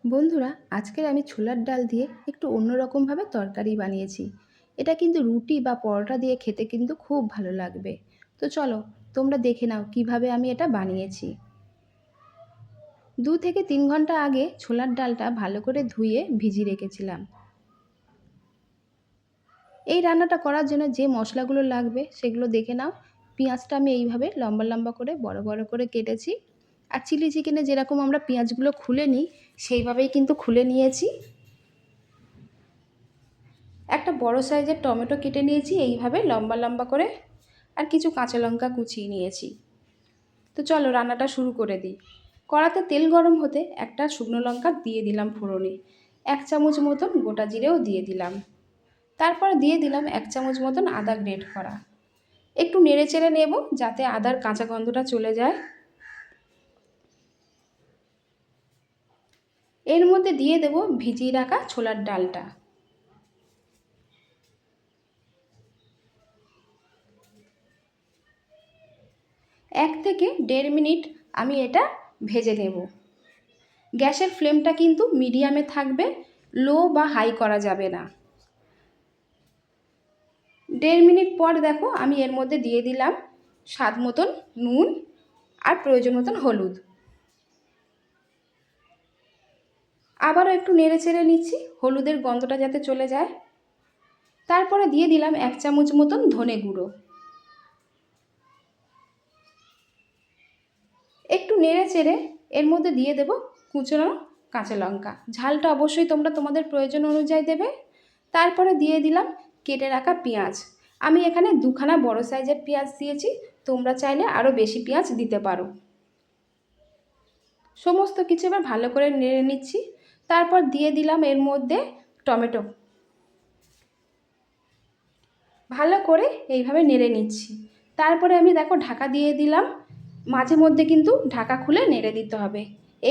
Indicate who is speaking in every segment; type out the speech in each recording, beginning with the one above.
Speaker 1: বন্ধুরা, আজকের আমি ছোলার ডাল দিয়ে একটু অন্যরকমভাবে তরকারি বানিয়েছি। এটা কিন্তু রুটি বা পরোটা দিয়ে খেতে কিন্তু খুব ভালো লাগবে। তো চলো, তোমরা দেখে নাও কিভাবে আমি এটা বানিয়েছি। 2 থেকে 3 ঘন্টা আগে ছোলার ডালটা ভালো করে ধুয়ে ভিজিয়ে রেখেছিলাম। এই রান্নাটা করার জন্য যে মশলাগুলো লাগবে সেগুলো দেখে নাও। পেঁয়াজটা আমি এইভাবে লম্বা লম্বা করে বড় বড় করে কেটেছি। আর চিলি চিকেনে যেরকম আমরা পেঁয়াজগুলো খুলে নিই, সেইভাবেই কিন্তু খুলে নিয়েছি। একটা বড় সাইজের টমেটো কেটে নিয়েছি এইভাবে লম্বা লম্বা করে, আর কিছু কাঁচা লঙ্কা কুচিয়ে নিয়েছি। তো চলো রান্নাটা শুরু করে দিই। কড়াতে তেল গরম হতে একটা শুকনো লঙ্কা দিয়ে দিলাম ফোড়নে, 1 চামচ মতন গোটা জিরেও দিয়ে দিলাম। তারপরে দিয়ে দিলাম 1 চামচ মতন আদা গ্রেট করা। একটু নেড়ে চেড়ে নেব যাতে আদার কাঁচা গন্ধটা চলে যায়। এর মধ্যে দিয়ে দেব ভিজিয়ে রাখা ছোলার ডালটা। 1 থেকে 1.5 মিনিট আমি এটা ভেজে নেব। গ্যাসের ফ্লেমটা কিন্তু মিডিয়ামে থাকবে, লো বা হাই করা যাবে না। 1.5 মিনিট পর দেখো আমি এর মধ্যে দিয়ে দিলাম স্বাদ মতন নুন আর প্রয়োজন মতন হলুদ। আবারও একটু নেড়ে চেড়ে নিচ্ছি হলুদের গন্ধটা যাতে চলে যায়। তারপরে দিয়ে দিলাম 1 চামচ মতন ধনে গুঁড়ো। একটু নেড়ে চেড়ে এর মধ্যে দিয়ে দেব কুচনো কাঁচা লঙ্কা। ঝালটা অবশ্যই তোমরা তোমাদের প্রয়োজন অনুযায়ী দেবে। তারপরে দিয়ে দিলাম কেটে রাখা পেঁয়াজ। আমি এখানে 2খানা বড় সাইজের পেঁয়াজ দিয়েছি, তোমরা চাইলে আরও বেশি পেঁয়াজ দিতে পারো। সমস্ত কিছু এবার ভালো করে নেড়ে নিচ্ছি। তারপর দিয়ে দিলাম এর মধ্যে টমেটো। ভালো করে এইভাবে নেড়ে নিচ্ছি। তারপরে আমি দেখো ঢাকা দিয়ে দিলাম। মাঝে মধ্যে কিন্তু ঢাকা খুলে নেড়ে দিতে হবে।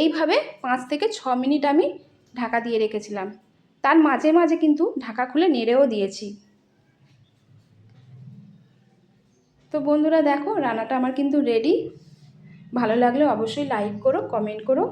Speaker 1: এইভাবে 5 থেকে 6 মিনিট আমি ঢাকা দিয়ে রেখেছিলাম। তার মাঝে মাঝে কিন্তু ঢাকা খুলে নেড়েও দিয়েছি। তো বন্ধুরা দেখো রান্নাটা আমার কিন্তু রেডি। ভালো লাগলে অবশ্যই লাইক করো, কমেন্ট করো